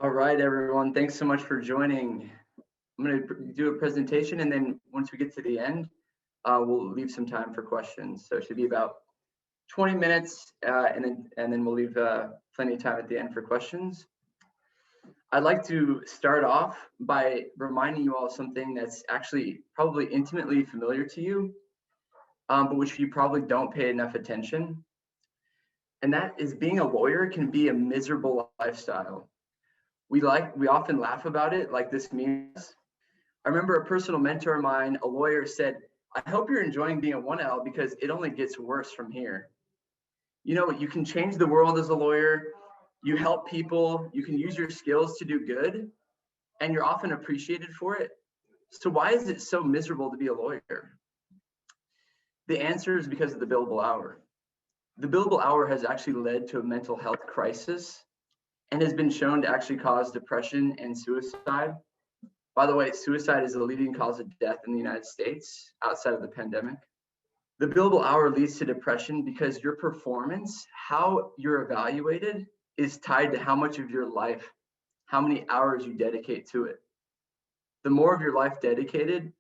All right, everyone. Thanks so much for joining. I'm going to do a presentation, and then once we get to the end, we'll leave some time for questions. So it should be about 20 minutes, and then we'll leave plenty of time at the end for questions. I'd like to start off by reminding you all something that's actually probably intimately familiar to you, but which you probably don't pay enough attention. And that is being a lawyer can be a miserable lifestyle. We often laugh about it, like this means. I remember a personal mentor of mine, a lawyer, said, "I hope you're enjoying being a 1L because it only gets worse from here." You know, you can change the world as a lawyer, you help people, you can use your skills to do good, and you're often appreciated for it. So why is it so miserable to be a lawyer? The answer is because of the billable hour. The billable hour has actually led to a mental health crisis and has been shown to actually cause depression and suicide. By the way, suicide is the leading cause of death in the United States outside of the pandemic. The billable hour leads to depression because your performance, how you're evaluated, is tied to how much of your life, how many hours you dedicate to it. The more of your life dedicated,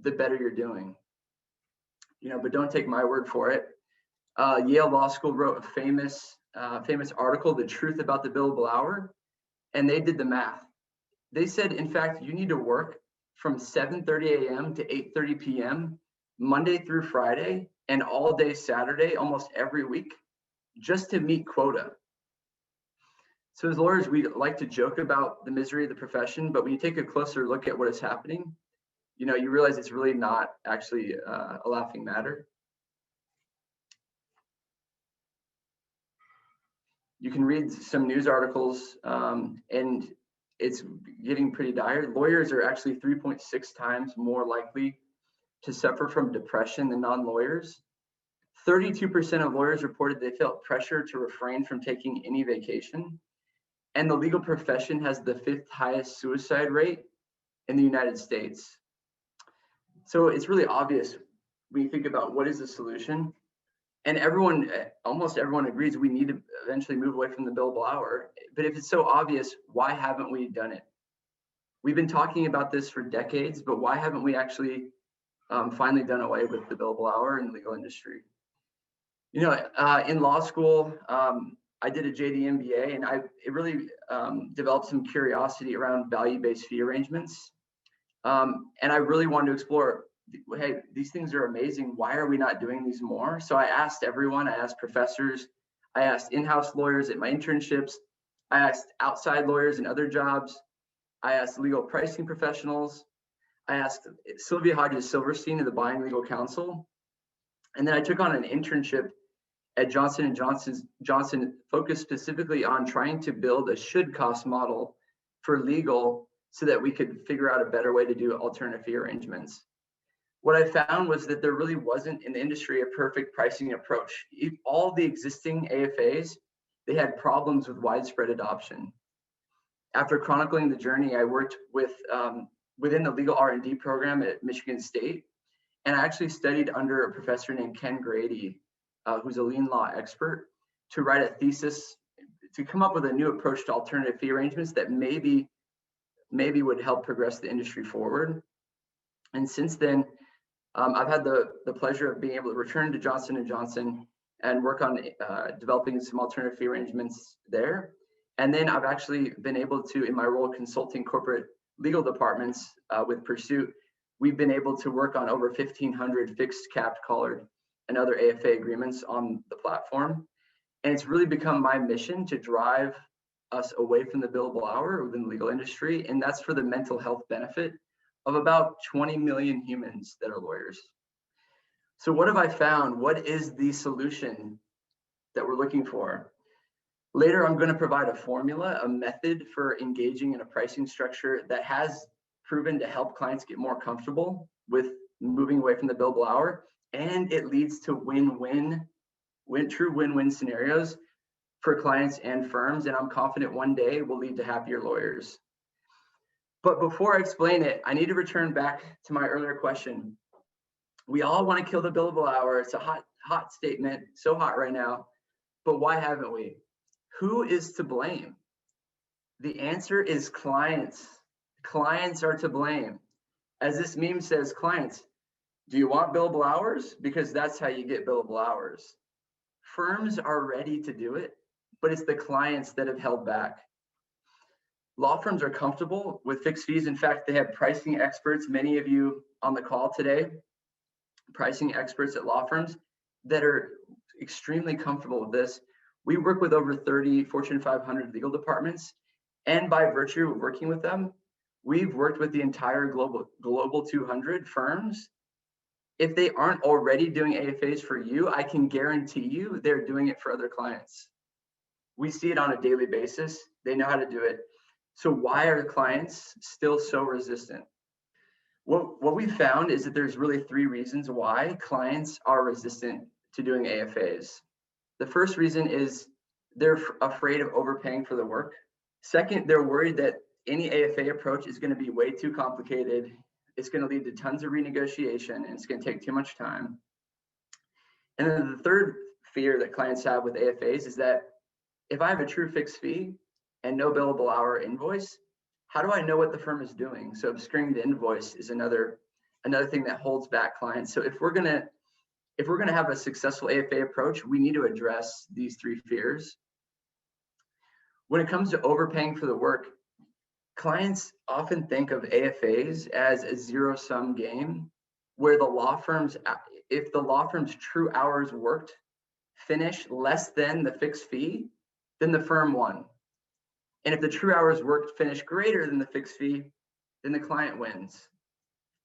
the better you're doing. You know, but don't take my word for it. Yale Law School wrote a famous article, The Truth About the Billable Hour, and they did the math. They said, in fact, you need to work from 7:30 a.m. to 8:30 p.m. Monday through Friday and all day Saturday, almost every week, just to meet quota. So as lawyers, we like to joke about the misery of the profession, but when you take a closer look at what is happening, you know, you realize it's really not actually a laughing matter. You can read some news articles, and it's getting pretty dire. Lawyers are actually 3.6 times more likely to suffer from depression than non-lawyers. 32% of lawyers reported they felt pressure to refrain from taking any vacation. And the legal profession has the 5th highest suicide rate in the United States. So it's really obvious when you think about what is the solution. And almost everyone agrees we need to eventually move away from the billable hour. But if it's so obvious, why haven't we done it? We've been talking about this for decades, but why haven't we actually finally done away with the billable hour in the legal industry? You know, in law school, I did a JD MBA, and it really developed some curiosity around value-based fee arrangements. And I really wanted to explore, hey, these things are amazing. Why are we not doing these more? So I asked everyone, I asked professors, I asked in-house lawyers at my internships, I asked outside lawyers in other jobs, I asked legal pricing professionals, I asked Sylvia Hodges Silverstein of the Buying Legal Counsel, and then I took on an internship at Johnson & Johnson focused specifically on trying to build a should cost model for legal so that we could figure out a better way to do alternative fee arrangements. What I found was that there really wasn't in the industry a perfect pricing approach. All the existing AFAs, they had problems with widespread adoption. After chronicling the journey, I worked within the legal R&D program at Michigan State, and I actually studied under a professor named Ken Grady, who's a lien law expert, to write a thesis to come up with a new approach to alternative fee arrangements that maybe would help progress the industry forward. And since then, I've had the pleasure of being able to return to Johnson & Johnson and work on developing some alternative fee arrangements there. And then I've actually been able to, in my role consulting corporate legal departments with PERSUIT, we've been able to work on over 1,500 fixed, capped, collared, and other AFA agreements on the platform. And it's really become my mission to drive us away from the billable hour within the legal industry. And that's for the mental health benefit of about 20 million humans that are lawyers. So what have I found? What is the solution that we're looking for? Later, I'm going to provide a formula, a method for engaging in a pricing structure that has proven to help clients get more comfortable with moving away from the billable hour. And it leads to true win-win scenarios for clients and firms. And I'm confident one day will lead to happier lawyers. But before I explain it, I need to return back to my earlier question. We all want to kill the billable hour. It's a hot statement, so hot right now. But why haven't we? Who is to blame? The answer is clients. Clients are to blame. As this meme says, clients, do you want billable hours? Because that's how you get billable hours. Firms are ready to do it, but it's the clients that have held back. Law firms are comfortable with fixed fees. In fact, they have pricing experts, many of you on the call today, pricing experts at law firms that are extremely comfortable with this. We work with over 30 Fortune 500 legal departments, and by virtue of working with them, we've worked with the entire global 200 firms. If they aren't already doing AFAs for you, I can guarantee you they're doing it for other clients. We see it on a daily basis. They know how to do it. So why are clients still so resistant? What we found is that there's really 3 reasons why clients are resistant to doing AFAs. The first reason is they're afraid of overpaying for the work. Second, they're worried that any AFA approach is going to be way too complicated. It's going to lead to tons of renegotiation, and it's going to take too much time. And then the third fear that clients have with AFAs is that if I have a true fixed fee and no billable hour invoice, how do I know what the firm is doing? So obscuring the invoice is another thing that holds back clients. So if we're gonna have a successful AFA approach, we need to address these 3 fears. When it comes to overpaying for the work, clients often think of AFAs as a zero-sum game where if the law firm's true hours worked finish less than the fixed fee, then the firm won. And if the true hours worked finish greater than the fixed fee, then the client wins.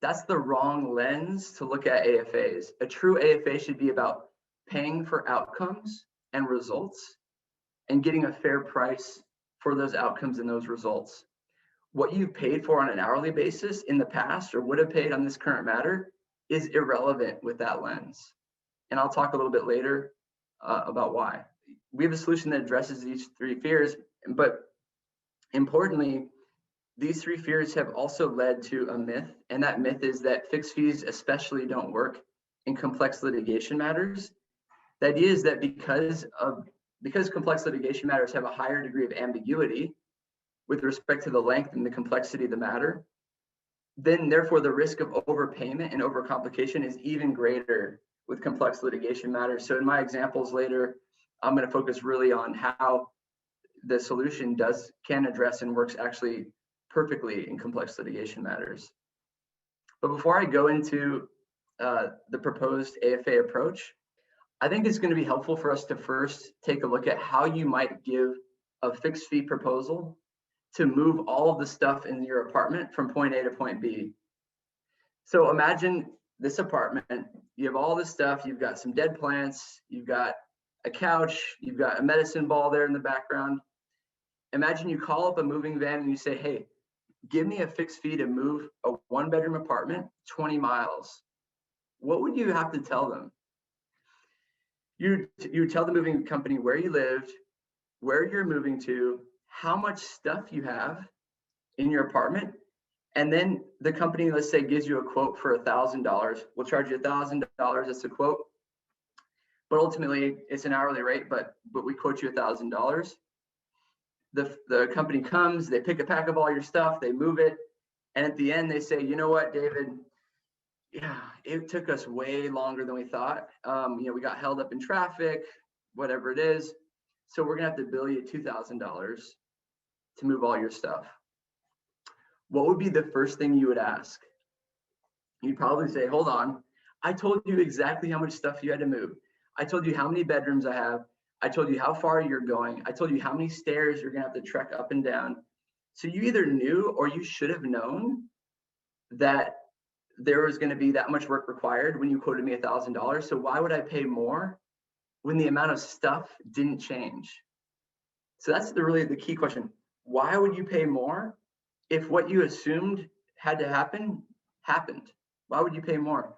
That's the wrong lens to look at AFAs. A true AFA should be about paying for outcomes and results and getting a fair price for those outcomes and those results. What you've paid for on an hourly basis in the past or would have paid on this current matter is irrelevant with that lens. And I'll talk a little bit later about why. We have a solution that addresses these 3 fears, but importantly, these 3 fears have also led to a myth, and that myth is that fixed fees especially don't work in complex litigation matters. The idea is that because complex litigation matters have a higher degree of ambiguity with respect to the length and the complexity of the matter, then therefore the risk of overpayment and overcomplication is even greater with complex litigation matters. So in my examples later, I'm going to focus really on how the solution can address and works actually perfectly in complex litigation matters. But before I go into the proposed AFA approach, I think it's going to be helpful for us to first take a look at how you might give a fixed fee proposal to move all of the stuff in your apartment from point A to point B. So imagine this apartment, you have all this stuff, you've got some dead plants, you've got a couch, you've got a medicine ball there in the background. Imagine you call up a moving van and you say, hey, give me a fixed fee to move a 1-bedroom apartment 20 miles. What would you have to tell them? You tell the moving company where you lived, where you're moving to, how much stuff you have in your apartment, and then the company, let's say, gives you a quote for $1,000. We'll charge you $1,000 as a quote, but ultimately it's an hourly rate, but we quote you $1,000. The company comes, they pick a pack of all your stuff, they move it, and at the end they say, you know what, David, yeah, it took us way longer than we thought. We got held up in traffic, whatever it is. So we're gonna have to bill you $2,000 to move all your stuff. What would be the first thing you would ask? You'd probably say, hold on, I told you exactly how much stuff you had to move. I told you how many bedrooms I have. I told you how far you're going. I told you how many stairs you're gonna have to trek up and down. So you either knew or you should have known that there was gonna be that much work required when you quoted me $1,000. So why would I pay more when the amount of stuff didn't change? So that's really the key question. Why would you pay more if what you assumed had to happen happened? Why would you pay more?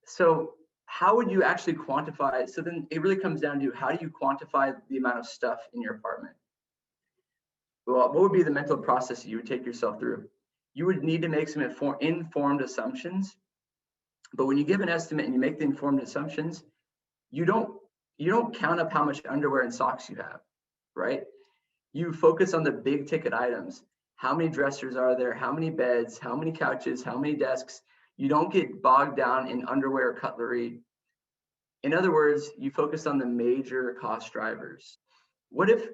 So how would you actually quantify? So then it really comes down to, how do you quantify the amount of stuff in your apartment? Well, what would be the mental process you would take yourself through? You would need to make some informed assumptions. But when you give an estimate and you make the informed assumptions, you don't count up how much underwear and socks you have, right? You focus on the big ticket items. How many dressers are there? How many beds? How many couches? How many desks? You don't get bogged down in underwear, cutlery. In other words, you focus on the major cost drivers. What if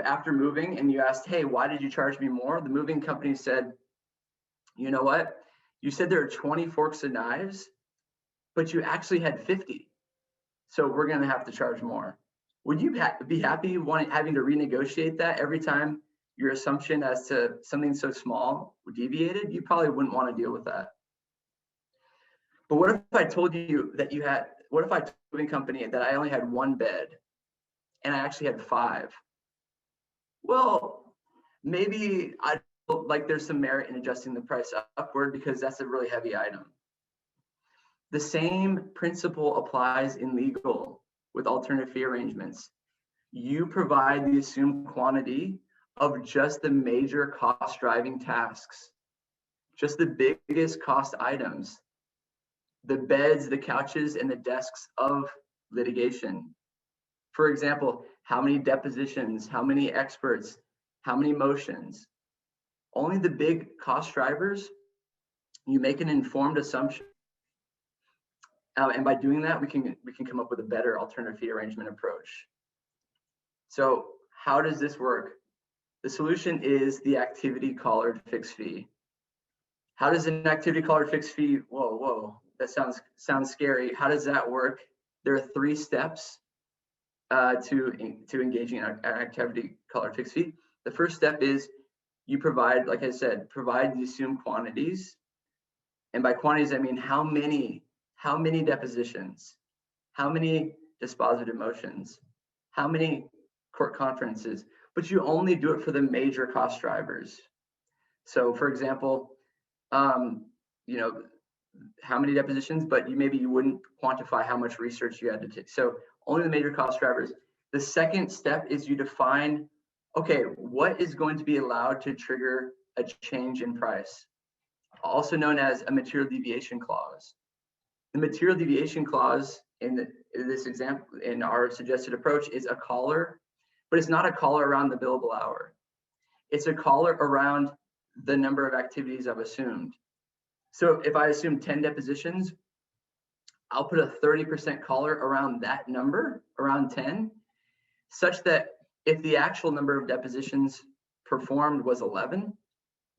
after moving and you asked, hey, why did you charge me more? The moving company said, you know what? You said there are 20 forks and knives, but you actually had 50. So we're going to have to charge more. Would you be happy having to renegotiate that every time your assumption as to something so small deviated? You probably wouldn't want to deal with that. But what if I told you that what if I told the moving company that I only had one bed and I actually had 5? Well, maybe I feel like there's some merit in adjusting the price upward because that's a really heavy item. The same principle applies in legal with alternative fee arrangements. You provide the assumed quantity of just the major cost driving tasks, just the biggest cost items, the beds, the couches, and the desks of litigation. For example, how many depositions, how many experts, how many motions. Only the big cost drivers, you make an informed assumption. And by doing that, we can come up with a better alternative fee arrangement approach. So how does this work? The solution is the activity collared fixed fee. How does an activity collared fixed fee, whoa, that sounds scary. How does that work? There are 3 steps to engaging in an activity collared fixed fee. The first step is you provide, like I said, provide the assumed quantities. And by quantities, I mean how many depositions, how many dispositive motions, how many court conferences, but you only do it for the major cost drivers. So for example, you know, how many depositions, but maybe you wouldn't quantify how much research you had to take. So only the major cost drivers. The second step is you define, okay, what is going to be allowed to trigger a change in price, also known as a material deviation clause. The material deviation clause in this example, in our suggested approach, is a collar, but it's not a collar around the billable hour. It's a collar around the number of activities I've assumed. So if I assume 10 depositions, I'll put a 30% collar around that number, around 10, such that if the actual number of depositions performed was 11,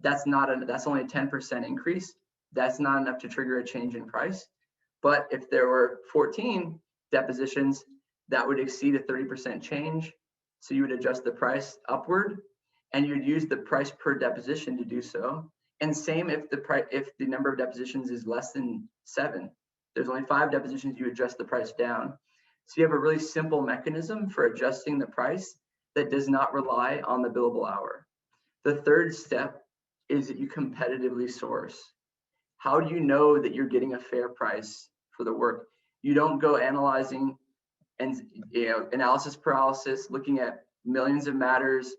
that's only a 10% increase. That's not enough to trigger a change in price. But if there were 14 depositions, that would exceed a 30% change. So you would adjust the price upward, and you'd use the price per deposition to do so. And same if the number of depositions is less than 7. There's only 5 depositions, you adjust the price down. So you have a really simple mechanism for adjusting the price that does not rely on the billable hour. The third step is that you competitively source. How do you know that you're getting a fair price for the work? You don't go analyzing and analysis paralysis, looking at millions of matters,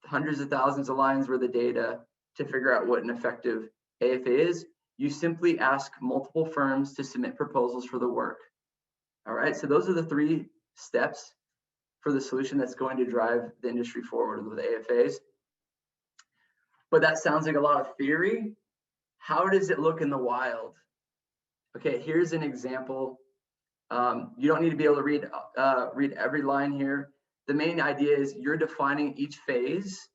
hundreds of thousands of lines worth of data to figure out what an effective AFA is. You simply ask multiple firms to submit proposals for the work. All right, so those are the 3 steps for the solution that's going to drive the industry forward with AFAs. But that sounds like a lot of theory. How does it look in the wild? Okay, here's an example. You don't need to be able to read every line here. The main idea is you're defining each phase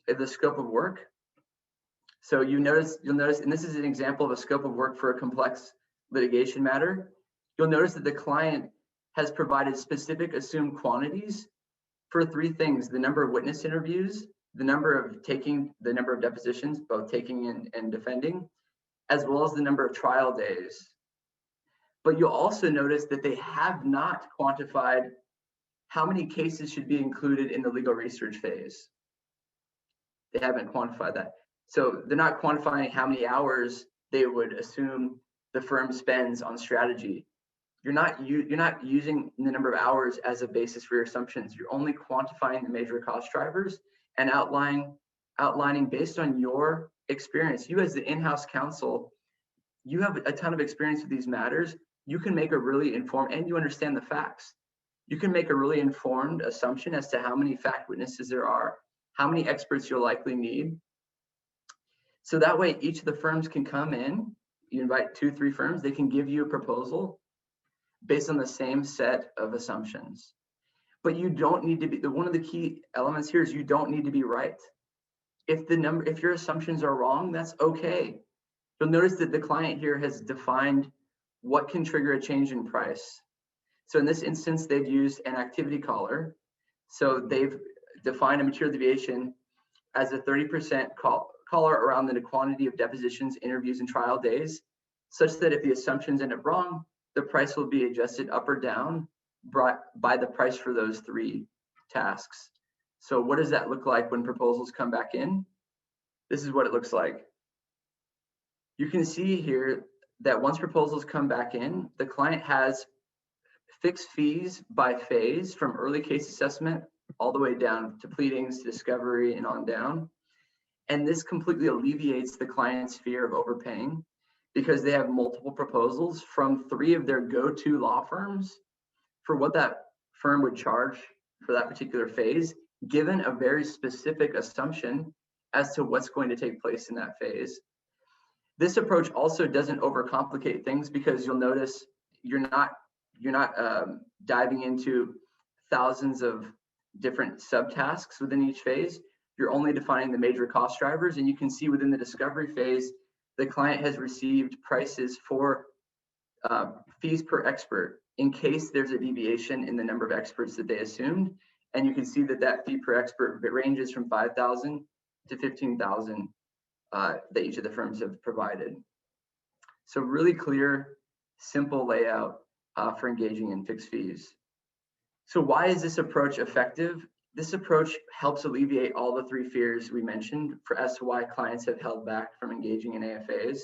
of the scope of work. So you'll notice, and this is an example of a scope of work for a complex litigation matter. You'll notice that the client has provided specific assumed quantities for 3 things: the number of witness interviews, the number of depositions, both taking and defending, as well as the number of trial days. But you'll also notice that they have not quantified how many cases should be included in the legal research phase. They haven't quantified that. So they're not quantifying how many hours they would assume the firm spends on strategy. You're not using the number of hours as a basis for your assumptions. You're only quantifying the major cost drivers and outlining based on your experience. You as the in-house counsel, you have a ton of experience with these matters. You can make a really informed, and you understand the facts. you can make a really informed assumption as to how many fact witnesses there are, how many experts you'll likely need. So that way, each of the firms can come in, you invite 2-3 firms, they can give you a proposal based on the same set of assumptions. But you don't need to be, one of the key elements here is you don't need to be right. If your assumptions are wrong, that's okay. You'll notice that the client here has defined what can trigger a change in price. So in this instance, they've used an activity collar. So they've defined a material deviation as a 30% collar around the quantity of depositions, interviews, and trial days, such that if the assumptions end up wrong, the price will be adjusted up or down by the price for those 3 tasks. So what does that look like when proposals come back in? This is what it looks like. You can see here that once proposals come back in, the client has fixed fees by phase from early case assessment all the way down to pleadings, discovery, and on down. And this completely alleviates the client's fear of overpaying because they have multiple proposals from 3 of their go-to law firms for what that firm would charge for that particular phase, given a very specific assumption as to what's going to take place in that phase. This approach also doesn't overcomplicate things because you'll notice you're not diving into thousands of different subtasks within each phase. You're only defining the major cost drivers, and you can see within the discovery phase, the client has received prices for fees per expert in case there's a deviation in the number of experts that they assumed. And you can see that that fee per expert ranges from 5,000 to 15,000 that each of the firms have provided. So really clear, simple layout for engaging in fixed fees. So why is this approach effective? This approach helps alleviate all the 3 fears we mentioned as to why clients have held back from engaging in AFAs.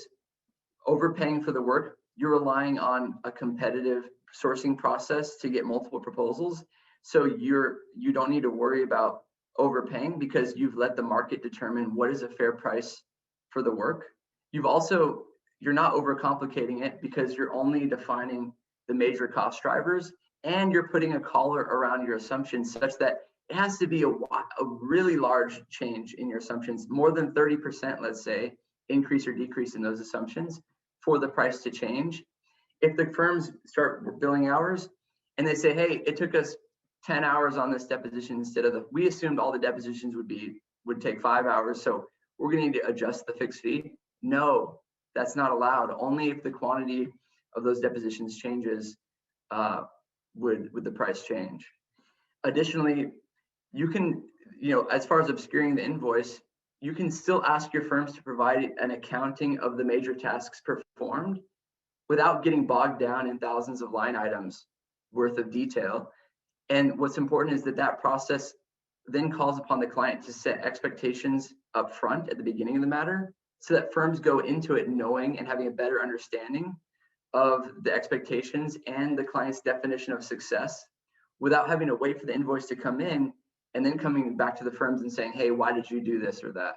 Overpaying for the work, you're relying on a competitive sourcing process to get multiple proposals. So you don't need to worry about overpaying because you've let the market determine what is a fair price for the work. You're not overcomplicating it because you're only defining the major cost drivers, and you're putting a collar around your assumptions such that it has to be a really large change in your assumptions, more than 30%, let's say, increase or decrease in those assumptions for the price to change. If the firms start billing hours and they say, hey, it took us 10 hours on this deposition instead of we assumed all the depositions would take 5 hours, so we're going to need to adjust the fixed fee. No, that's not allowed. Only if the quantity of those depositions changes would the price change. Additionally, you can, as far as obscuring the invoice, you can still ask your firms to provide an accounting of the major tasks performed without getting bogged down in thousands of line items worth of detail. And what's important is that process then calls upon the client to set expectations up front at the beginning of the matter so that firms go into it knowing and having a better understanding of the expectations and the client's definition of success without having to wait for the invoice to come in and then coming back to the firms and saying, hey, why did you do this or that?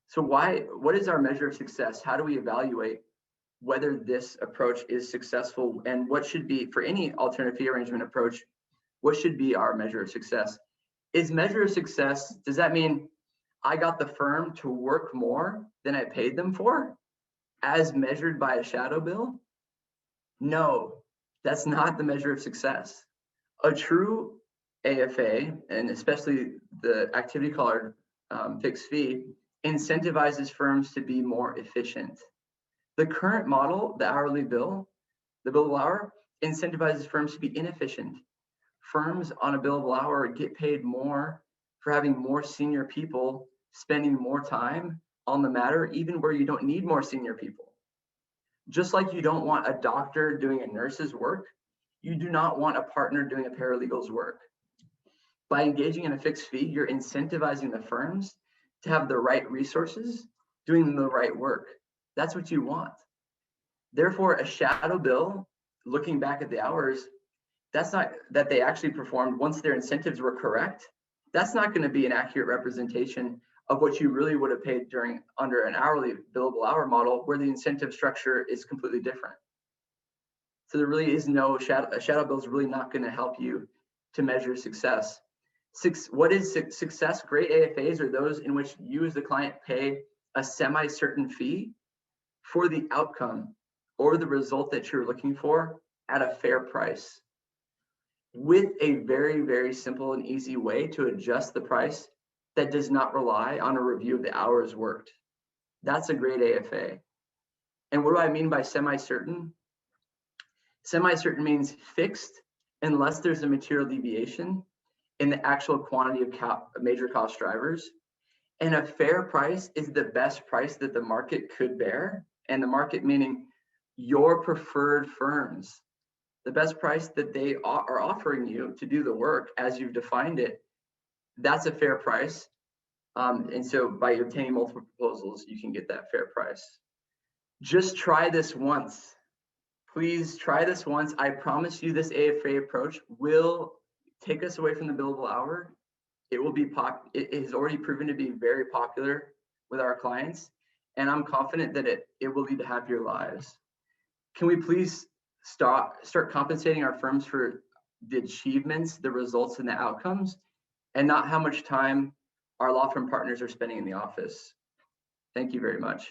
So what is our measure of success? How do we evaluate whether this approach is successful, and what should be, for any alternative fee arrangement approach, what should be our measure of success? Is measure of success, does that mean I got the firm to work more than I paid them for as measured by a shadow bill? No, that's not the measure of success. A true AFA, and especially the activity collar fixed fee, incentivizes firms to be more efficient. The current model, the hourly bill, the billable hour, incentivizes firms to be inefficient. Firms on a billable hour get paid more for having more senior people spending more time on the matter, even where you don't need more senior people. Just like you don't want a doctor doing a nurse's work, you do not want a partner doing a paralegal's work. By engaging in a fixed fee, you're incentivizing the firms to have the right resources doing the right work. That's what you want. Therefore, a shadow bill, looking back at the hours, that's not that they actually performed once their incentives were correct. That's not going to be an accurate representation of what you really would have paid under an hourly billable hour model where the incentive structure is completely different. So there really is no a shadow bill is really not going to help you to measure success. What is success? Great AFAs are those in which you as the client pay a semi-certain fee for the outcome or the result that you're looking for at a fair price, with a very, very simple and easy way to adjust the price that does not rely on a review of the hours worked. That's a great AFA. And what do I mean by semi-certain? Semi-certain means fixed unless there's a material deviation in the actual quantity of major cost drivers. And a fair price is the best price that the market could bear. And the market meaning your preferred firms, the best price that they are offering you to do the work as you've defined it. That's a fair price. And so by obtaining multiple proposals, you can get that fair price. Just try this once. Please try this once. I promise you this AFA approach will take us away from the billable hour. It will be it has already proven to be very popular with our clients, and I'm confident that it will lead to happier lives. Can we please start compensating our firms for the achievements, the results, and the outcomes, and not how much time our law firm partners are spending in the office? Thank you very much.